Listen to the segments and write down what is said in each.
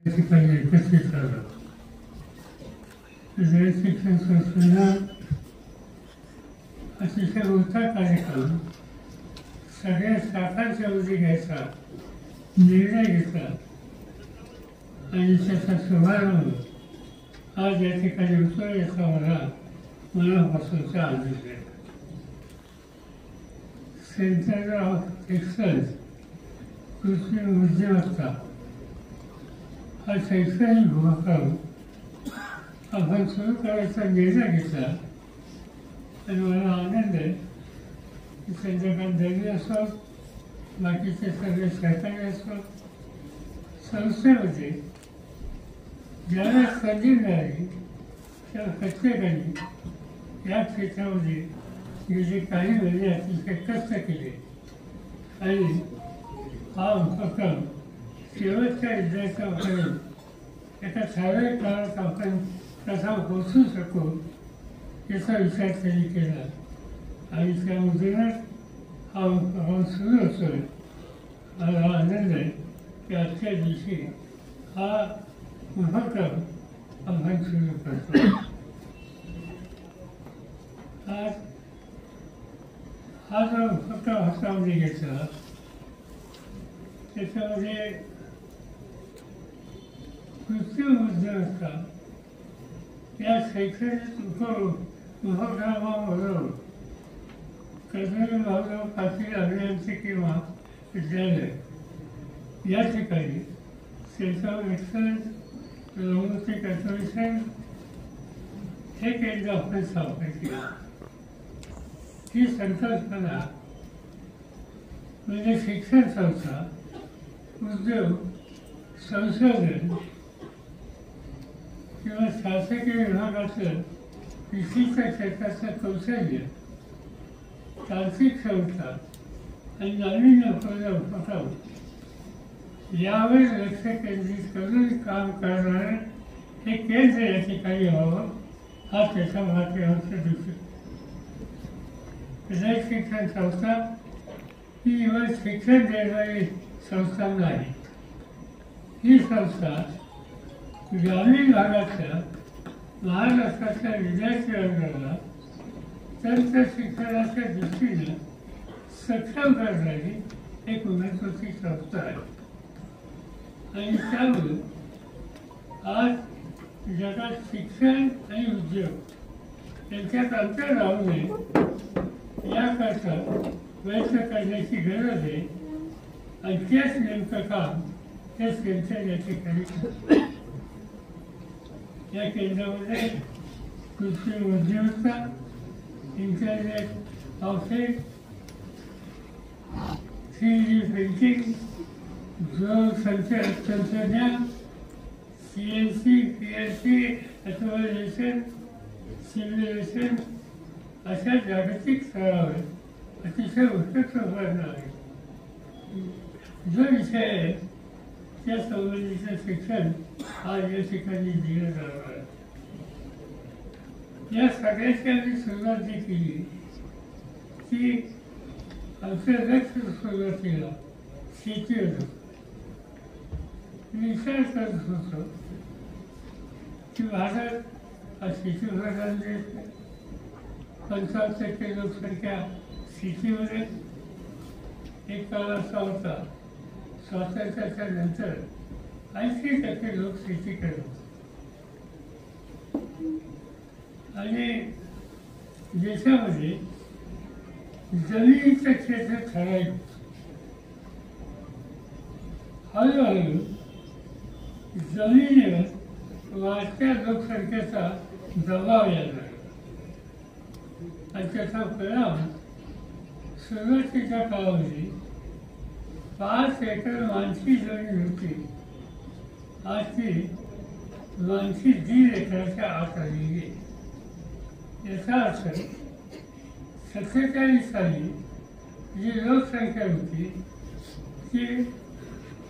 ठिकाणी एकत्रित झालं. जय शिक्षण संस्थेनं अतिशय मोठा कार्यक्रम सगळ्या शाखांच्या मध्ये घ्यायचा निर्णय घेतला आणि त्याचा शुभारंभ आज या ठिकाणी होतो याचा मला मनापासूनचा आनंद आहे. सेंटर ऑफ एक्सलन्स कृत्रिम बुद्धिमत्ता हा शैक्षणिक उपक्रम आपण सुरू करायचा निर्णय घेतला आणि मला आनंद आहे की संध्याकाळ दर्गी असो बाकीचे सगळे सहकारी असो संस्थेमध्ये ज्याला संधी मिळाली त्या प्रत्येकाने या क्षेत्रामध्ये गेले काही महिने अतिशय कष्ट केले आणि हा उपक्रम शेवटच्या विद्यार्थ्यांपर्यंत एका ठराविक काळात आपण कसा पोचू शकू याचा विचार त्यांनी केला आणि त्यामधूनच हा उपक्रम सुरू होतो. मला आनंद आहे की आजच्या दिवशी हा उपक्रम आपण सुरू करतो. आज हा जो उपक्रम हातामध्ये घेतला त्याच्यामध्ये कृत्रिम बुद्धिमत्ता या शैक्षणिक उपक्रमाबरोबर कस्तुरबा माधवराव पाटील अभियांत्रिकी महाविद्यालय या ठिकाणी centre of excellence robotic automation हे केंद्र आपण स्थापन केलं. ही संकल्पना म्हणजे शिक्षण संस्था उद्योग संशोधन किंवा शासकीय विभागाचं विशिष्ट क्षेत्राचं कौशल्य तांत्रिक क्षमता आणि नाविन्यपूर्ण उपक्रम यावर लक्ष केंद्रित करून काम करणारे हे केंद्र या ठिकाणी व्हावं हा त्याचा माध्यमाचा दृष्टी. जय शिक्षण संस्था ही केवळ शिक्षण देणारी संस्था नाही. ही संस्था ग्रामीण भागातल्या महाराष्ट्रातल्या विद्यार्थी वर्गाला तंत्र शिक्षणाच्या दृष्टीनं सक्षम करणारी एक महत्त्वाची संस्था आहे आणि त्यामुळे आज जगात शिक्षण आणि उद्योग यांच्यात अंतर राहू नये याकरता प्रयत्न करण्याची गरज आहे आणि तेच नेमकं काम हे सेंटर या ठिकाणी करतं. या केंद्रामध्ये कृत्रिम बुद्धिमत्ता, internet of things, 3D printing, drone तंत्रज्ञान, CNC, PLC, ऑटोमेशन, सिम्युलेशन अशा जागतिक स्तरावर अतिशय उत्कृष्ट उपकरणं आहेत. जो विषय आहे त्या संबंधीचं शिक्षण आज या ठिकाणी दिलं जाणार आहे. या सगळ्याची आम्ही सुरुवात जी केली ती आमचं लक्ष सुरुवातीला शेतीवर होतं. विचार करत होतो की भारत हा शेतीप्रधान देश आहे. 55% लोकसंख्या शेतीमध्ये. एक काळ असा होता स्वातंत्र्याच्या नंतर 80% लोक शेती करत आणि देशामध्ये जमिनीचं क्षेत्र ठराविक. हळूहळू जमिनीवर वाढत्या लोकसंख्येचा दबाव यायला लागला आणि त्याचा परिणाम सुरुवातीच्या काळामध्ये 5 एकर मानसी जमीन होती. आज ती मानसी 1.5 एकराच्या आत आलेली आहे. याचा अर्थ 47 साली जी लोकसंख्या होती ती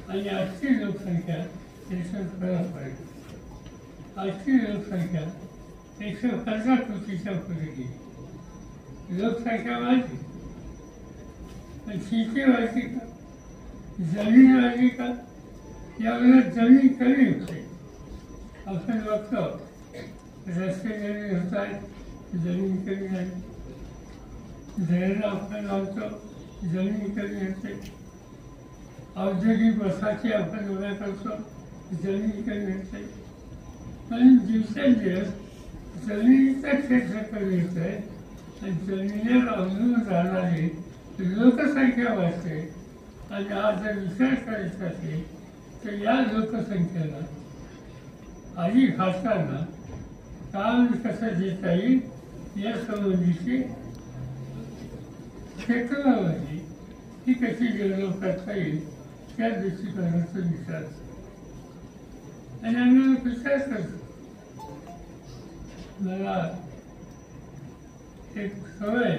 आणि आजची लोकसंख्या याच्यात फरक पडली. आजची लोकसंख्या 115 कोटीच्या पुढे गेली. लोकसंख्या वाढली पण शेती वाढली का, जमीन वाढली का, यावेळेला जमीन कमी होते. आपण बघतो रस्ते नवीन होत आहेत, जमीन कमी झाली. धरण आपण लावतो, जमीन कमी होते. औद्योगिक वसाहती आपण उभ्या करतो, जमीन कमी होते. पण दिवसेंदिवस जमिनीचं क्षेत्र कमी होत आहे आणि जमिनीवर अवलंबून राहणारी लोकसंख्या वाढते. आणि आज जर विचार करायचा असेल तर या लोकसंख्येला आधी घालताना काम कसं देता येईल या संबंधीची टेक्नॉलॉजी ही कशी डेव्हलप करता येईल त्या दृष्टिकोनातून विचार. आणि आम्ही विचार करतो. मला एक सवय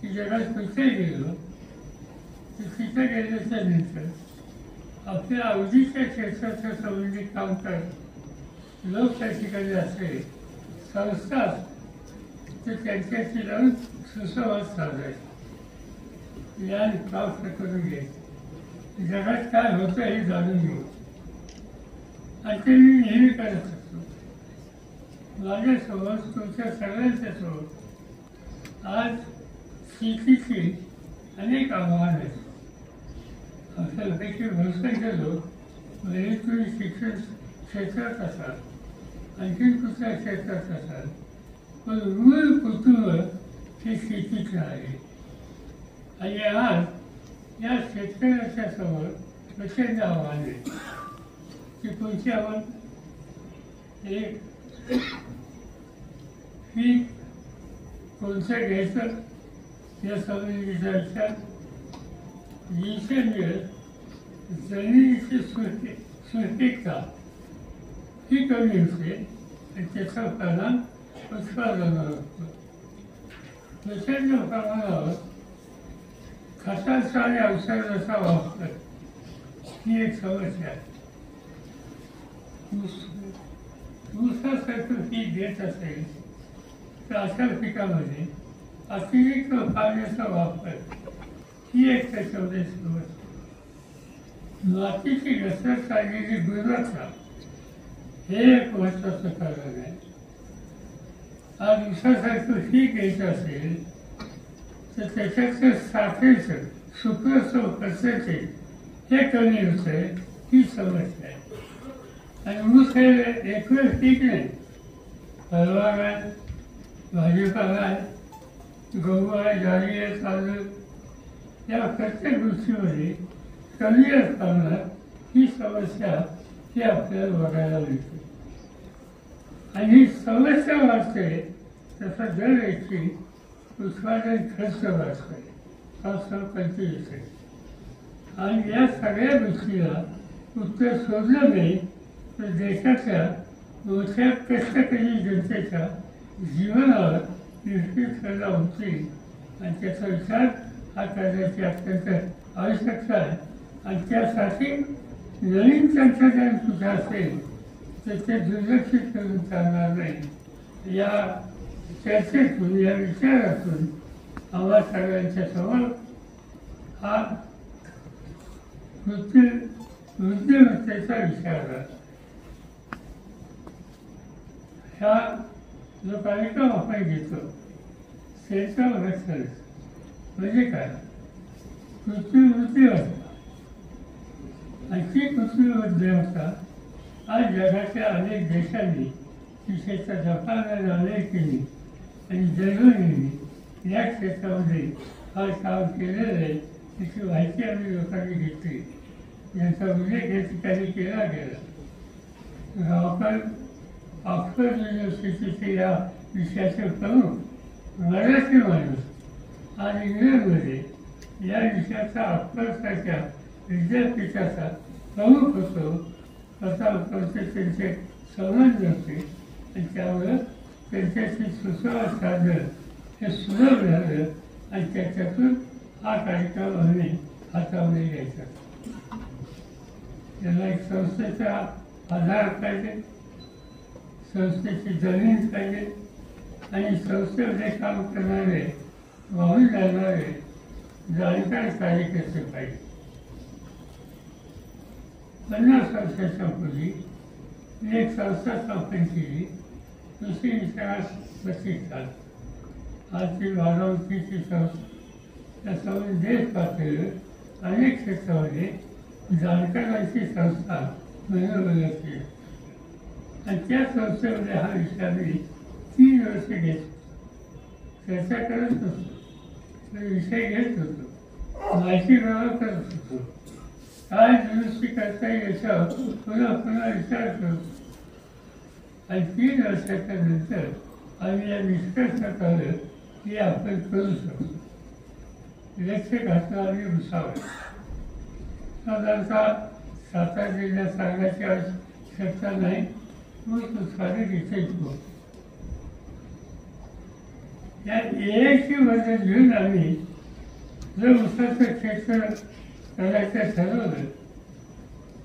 की जगात कुठे गेलो तर तिथं गेल्याच्या नंतर आपल्या आवडीच्या क्षेत्राच्या संबंधित काम करत लोक त्या ठिकाणी असेल, संस्था तर त्यांच्याशी जाऊन सुसंवाद साधायचा, ज्ञान प्राप्त करून घ्यायचं, जगात काय होतं हे जाणून घेऊ. आणि ते मी नेहमी करत असतो. माझ्यासमोर तुमच्या सगळ्यांच्या समोर आज शेतीची अनेक आव्हानं आहेत. आपल्यापैकी बहुसंख्य लोक म्हणजे तुम्ही शिक्षण क्षेत्रात असाल, आणखी कुठल्या क्षेत्रात असाल, पण मूळ कुटुंब हे शेतीचं आहे. आणि आज या शेतकऱ्याच्या समोर प्रचंड आव्हान आहे. की कोणती आव्हान? एक पीक कोणतं घ्यायचं या संबंधीचा विचार. दिवसेंदिवस जमिनीची सुपीकता ही कमी होते आणि त्याचा परिणाम उत्पादनावर होतो. प्रचंड प्रमाणावर खताचा आणि औषधाचा वापर ही एक समस्या आहे. ऊसासारखं पीक घेत असेल तर अशा पिकामध्ये अतिरिक्त पाण्याचा वापर ही एक त्याच्यामध्ये समस्या. मातीची घसरत चाललेली गुणवत्ता हे एक महत्त्वाचं कारण आहे. आज ऊसासारखं पीक घ्यायचं असेल तर त्याच्यातलं साखरेचं सुक्रोज पर्सेंटेज हे कमी होतं, ही समस्या आहे. आणि ऊस हे एकवेळ पीक नाही, फळबाग आहे, भाजीपाला आहे, गहू आहे, ज्वारी आहे, तांदूळ, या प्रत्येक गोष्टीमध्ये कमी असताना ही समस्या ही आपल्याला बघायला मिळते. आणि ही समस्या वाढते तसा दरवेळी उत्पादन खर्च वाढतोय, पंचवीस येते. आणि या सगळ्या गोष्टीला उत्तर शोधलं नाही तर देशाच्या मोठ्या कष्टकरी जनतेच्या जीवनावर निश्चित सजा होतील. आणि त्याचा विचार हा करण्याची अत्यंत आवश्यकता आहे. आणि त्यासाठी नवीन तंत्रज्ञान सुद्धा असेल तर ते दुर्लक्षित करून चालणार नाही. या चर्चेतून, या विचारातून आम्हा सगळ्यांच्या समोर हा बुद्धिमत्तेचा विचार आहे. ह्या जो कार्यक्रम आपण घेतो सेंटर ऑफ एक्सलन्स म्हणजे काय? कृत्रिम बुद्धिमत्ता. आणि ती कृत्रिम बुद्धिमत्ता आज जगाच्या अनेक देशांनी, विशेषतः जपान, अमेरिकेने आणि जर्मनीने या क्षेत्रामध्ये फार काम केलेलं आहे. त्याची माहिती आम्ही लोकांनी घेतली, यांचा उल्लेख या ठिकाणी केला गेला. आपण ऑक्सफर्ड युनिव्हर्सिटीचे या विषयाचे प्रमुख मराठी माणूस आणि इंग्लंडमध्ये या विषयाचा ऑक्सफर्डसारख्या विद्यापीठाचा प्रमुख होतो. स्वतःपर्यंत त्यांचे संबंध होते आणि त्यामुळं त्यांच्याशी सुसंवाद साधणं हे सुलभ झालं. आणि त्याच्यातून हा कार्यक्रम आम्ही हातामध्ये घ्यायचा. त्याला एक संस्थेचा आधार पाहिजे, संस्थेची जमीन पाहिजे आणि संस्थेमध्ये काम करणारे, वाहून जाणारे जाणकार कार्यकर्ते पाहिजे. 50 वर्षाच्या पूर्वी एक संस्था स्थापन केली, दुसरी विचारात 32 साल. आजची बारामतीची संस्था या संबंध देश पातळीवर अनेक क्षेत्रामध्ये जाणकारांची संस्था बनवली असते. आणि त्या संस्थेमध्ये हा विषय आम्ही 3 वर्ष घेतो, चर्चा करत होतो, विषय घेत होतो, माहिती गोळा करत होतो, काय दुरुस्ती करता येईल याच्यावर पुन्हा पुन्हा विचार करतो. आणि 3 वर्षाच्या नंतर आम्ही या निष्कर्षात आलं की आपण करू शकतो. लक्ष घातलं आम्ही उसावर. साधारणतः सातारा जिल्ह्यात सांगायची आवश्यकता नाही, ऊस उत्पादक इथेच होतो. या एआयची मदत घेऊन आम्ही जर ऊसाचं क्षेत्र करायचं ठरवलं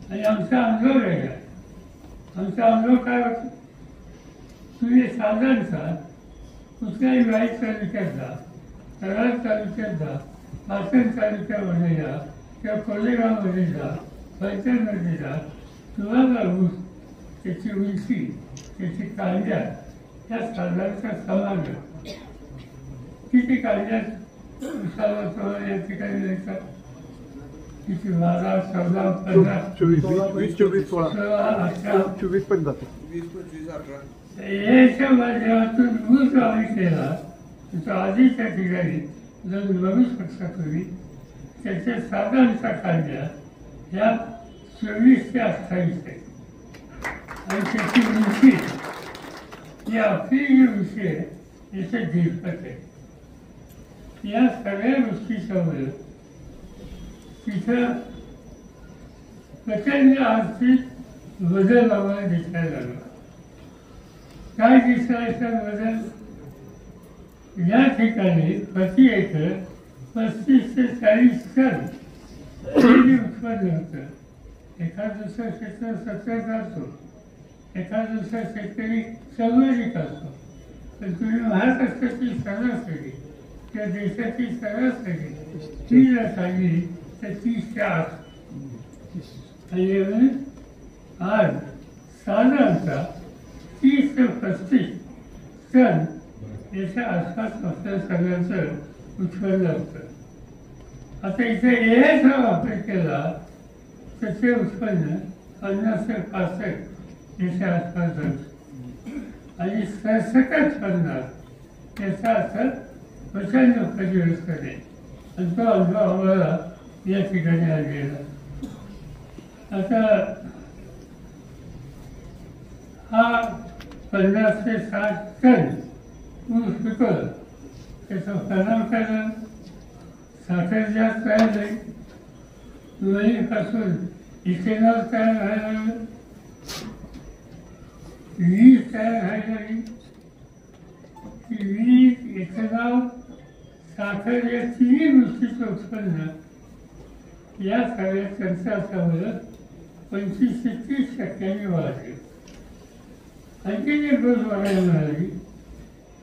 आणि आमचा अनुभव वेगळा. आमचा अनुभव काय होता, तुम्ही साधारणतः कुठल्याही वाई तालुक्यात जा, कराड तालुक्यात जा, पाटण तालुक्यामध्ये जा किंवा कोलेगावमध्ये जा, पैठणमध्ये जा, तुम्हाला ऊस, त्याची उंची, त्याची कांद्या या साधारणतः समान. किती कांद्यात उसाला तुम्हाला या ठिकाणी द्यायचा, किती 12, 14, 15, 24, 16, 18, 24 पण जाते. याच्या माध्यमातून ऊस आम्ही केला. तो आधीच्या ठिकाणी जर बघू शकता तुम्ही, त्याच्या साधारणतः कांद्या ह्या 24 ते 28 आहे. आणि त्याची उंची ही आपली जी उंची आहे याच्या झिरपत आहे. या सगळ्या गोष्टीच्या मुळे तिथं प्रचंड आर्थिक बदल आम्हाला दिसायला लागला. काय दिसायचा बदल, या ठिकाणी प्रति एकर 35 ते 40 टन उत्पन्न होतं. एखाद दुसरा क्षेत्र 70 असतो, एखाद दुसरा शेतकरी संवरिक असतो, पण तुम्ही महाराष्ट्राची सरासरी किंवा देशाची सरासरी ती जर सांगली तर 30 ते 8. आणि आज साधारणतः 30 ते 35 टन याच्या आसपास आपल्या सगळ्यांचं उत्पन्न होतं. आता इथे एआयचा वापर केला तर ते उत्पन्न 50 ते 65 याच्या आसपास जातं. आणि सरसकट 50 याचा अर्थ प्रचंड परिवर्तन आहे. आणि तो अनुभव आम्हाला या ठिकाणी आलेला. आता हा 50 ते 60 टन ऊस पिकवलं, त्याचा परिणाम काय झाला, साखर जास्त तयार झाली, ज्वारीपासून इथेनॉल तयार व्हायला लागलं, वीज तयार व्हायला लागली. ती वीज, इथेनॉल, साखर या तिन्ही गोष्टीचं उत्पन्न या सगळ्या तंत्राच्यामुळं 25 ते 30% वाढले. आणखी एक गोष्ट बघायला मिळाली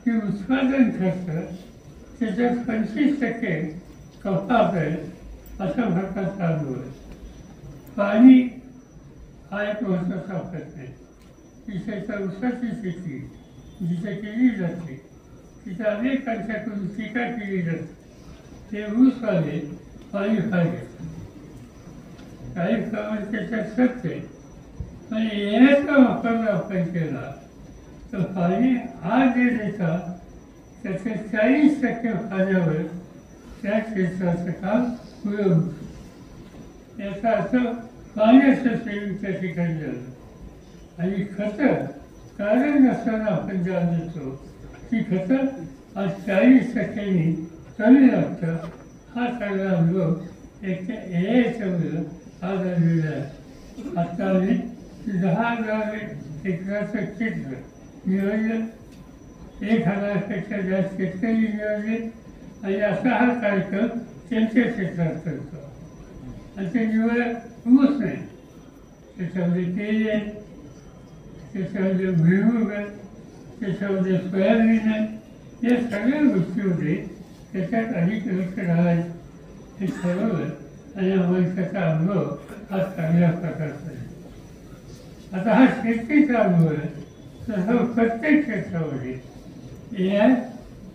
की उत्पादन खर्च त्याच्यात 25% कपात आहे अशा प्रकारचा अनुभव आहे. पाणी हा एक महत्त्वाचा प्रश्न आहे. विशेषतः ऊसाची शेती जिथे केली जाते तिथे अनेकांच्याकडून टीका केली जाते, ते ऊसवाले पाणी पाहिजे. काही प्रमाणात त्याच्यात सत्य आहे, पण येण्याचा वापर आपण केला तर पाणी हा जे देता त्याच्या 40% पाण्यावर त्या क्षेत्राचं काम पुरं होतं. याचा अर्थ पाण्याचं सेवन त्या ठिकाणी झालं. आणि खतं कारण नसताना आपण ज्या देतो ती खतं आज 40% कमी लागतं. हा सगळा अनुभव एक एआयच्या मुलं आज आलेला आहे. आता आम्ही 10,000 एकराचं क्षेत्र नियोजन, 1,000पेक्षा जास्त शेतकरी नियोजन आणि असा हा कार्यक्रम त्यांच्या क्षेत्रात करतो. आणि ते निवड ऊस नाही, त्याच्यामध्ये तेल आहे, त्याच्यामध्ये भुईमूग आहे, त्याच्यामध्ये सोयाबीन आहे. या सगळ्या गोष्टीमध्ये त्याच्यात अधिक लक्ष घालायचं हे ठरवलं आणि वंशाचा अनुभव हा चांगल्या प्रकारचा आहे. आता हा शेतीचा अनुभव आहे, तसं प्रत्येक क्षेत्रामध्ये या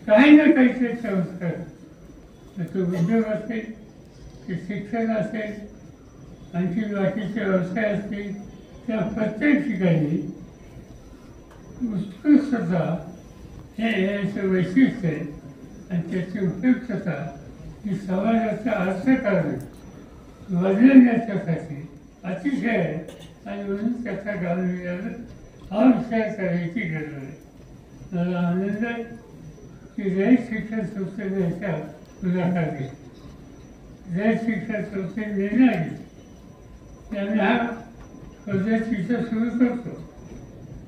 काही ना काही ते संस्कार, तो उद्योग असेल, ते शिक्षण असेल, आणखी बाकीचे व्यवसाय असतील, त्या प्रत्येक ठिकाणी उत्कृष्टता हे याचं वैशिष्ट्य आहे आणि त्याची उपयुक्तता ही समाजाचा अर्थकारण बदलण्याच्यासाठी अतिशय आहे आणि म्हणून त्याचा गांभीर्यानं हा विचार करायची गरज आहे. मला आनंद आहे की रयत शिक्षण संस्थेने याच्या पुढाकार घेतला. रयत शिक्षण संस्थेने निर्णय घेतला त्यामुळे हा पद्धतीचं सुरू करतो.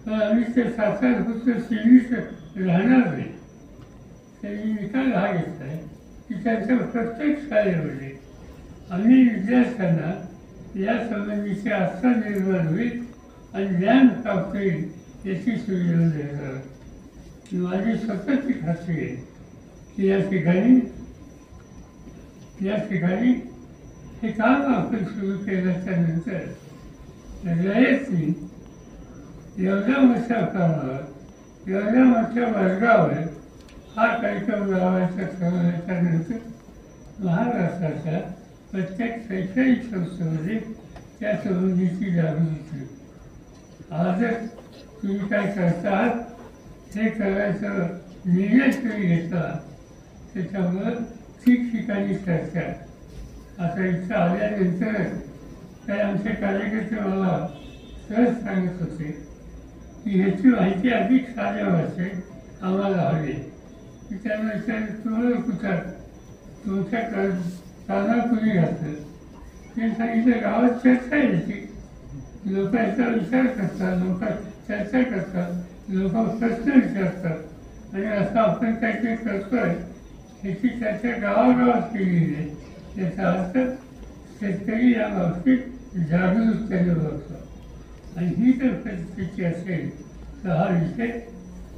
पण आम्ही ते 7 पुस्तक सीमित राहणार नाही. त्यांनी निकाल हा घेतला आहे की त्यांच्या प्रत्येक शाळेमध्ये आम्ही विद्यार्थ्यांना या संबंधीची आस्था निर्माण होईल आणि ज्ञान प्राप्त होईल याची सुविधा देणार. माझी स्वतःची खात्री आहे की या ठिकाणी हे काम आपण सुरू केल्याच्या नंतर रयतनी एवढ्या मोठ्या कामावर एवढ्या मोठ्या वर्गावर हा कार्यक्रम लावायचा ठरवल्याच्या नंतर महाराष्ट्राच्या प्रत्येक शैक्षणिक संस्थेमध्ये त्या संबंधीची जागृती. आजच तुम्ही काय करता आहात हे करायचं निर्णय तुम्ही घेतला, त्याच्यामुळं ठिकठिकाणी चर्चा. आता इथं आल्यानंतरच काही आमचे कार्यकर्ते मला सहज सांगत होते की ह्याची माहिती अधिक साध्या भाषेत आम्हाला हवी. की त्यांना तुम्हाला कुठं तुमच्या कानात तुम्ही घातलं ते सांगितलं गावात चर्चा यायची. लोक याचा विचार करतात, लोक चर्चा करतात, लोक प्रश्न विचारतात आणि असं आपण काहीतरी करतोय ह्याची चर्चा गावागावात केलेली आहे. याचा अर्थ शेतकरी या बाबतीत जागरूकतेने बघतो आणि ही जर परिस्थिती असेल तर हा विषय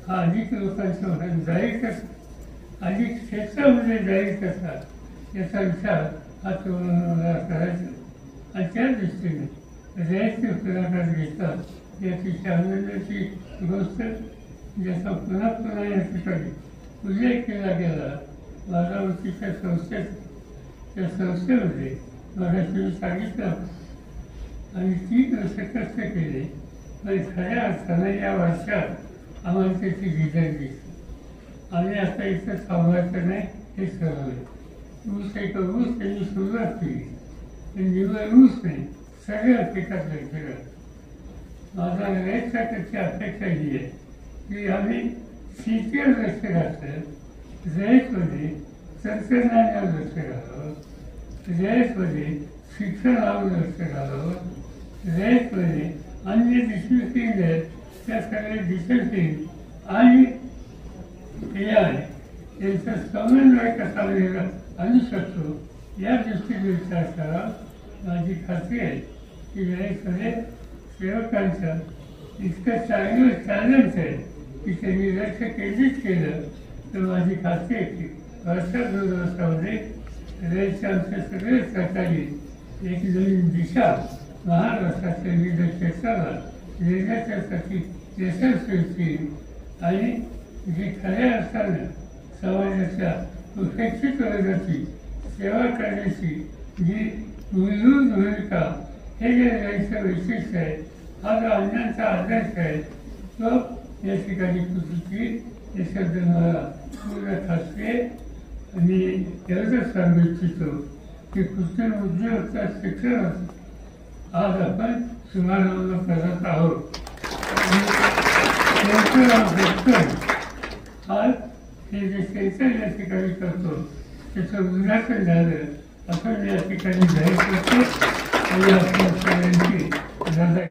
हा अधिक लोकांच्या मनात जाईल कसा, अधिक क्षेत्रामध्ये जाईल कसा याचा विचार हा तरुणाला करायचा आणि त्या दृष्टीने रयतने पुढाकार घेतला. ही अतिशय आनंदाची गोष्ट ज्याचा पुन्हा पुन्हा या ठिकाणी उल्लेख केला गेला. बारामतीच्या त्या संस्थेमध्ये मगाशी मी सांगितलं आणि 3 वर्ष कष्ट केले पण खऱ्या अर्थानं या वर्षात आम्हाला त्याची डिझाईन दिसली. आम्ही आता इथं थांबायचं नाही हे ठरवलं. ऊस त्यांनी सुरुवात केली पण निवड ऊस नाही, सगळ्या पिकात लक्ष. माझा रयतसाठी अपेक्षा ही आहे की आम्ही शेतीवर लक्ष घातलं, रयतमध्ये तंत्रज्ञानावर लक्ष घालावं, रयतमध्ये शिक्षणावर लक्ष घालावं, रयतमध्ये अन्य डिसिप्लिन आहेत त्या सगळ्या डिसिप्लिन आणि AI यांचा समन्वय कसा आणू शकतो या दृष्टीने विचार करावा. माझी खात्री आहे की रयतमध्ये सेवकांचं इतकं चांगलं टॅलेंट आहे की त्यांनी लक्ष केंद्रित केलं तर माझी खात्री आहे की वर्षा 2 वर्षामध्ये रयतच्या आमच्या सगळे सरकारी एक नवीन दिशा महाराष्ट्राच्या विविध क्षेत्राला देण्याच्यासाठी यशस्वी होईल आणि जी खऱ्या अर्थानं समाजाच्या उपेक्षित वर्गाची सेवा करण्याची जी मूलभूत भूमिका हे जे रयतचं वैशिष्ट्य आहे, हा जो अण्णांचा आदर्श आहे तो या ठिकाणी कृतीची हे शब्द मला पूर्ण खात्री आहे. आणि एवढंच सांगू इच्छितो की कृत्रिम उद्योगाचा शिक्षण आज आपण शुभारंभ करत आहोत. आज हे जे शिक्षण या ठिकाणी करतो त्याचं उद्घाटन झालं आपण या ठिकाणी जाहीर करतो आणि आपण सगळ्यांची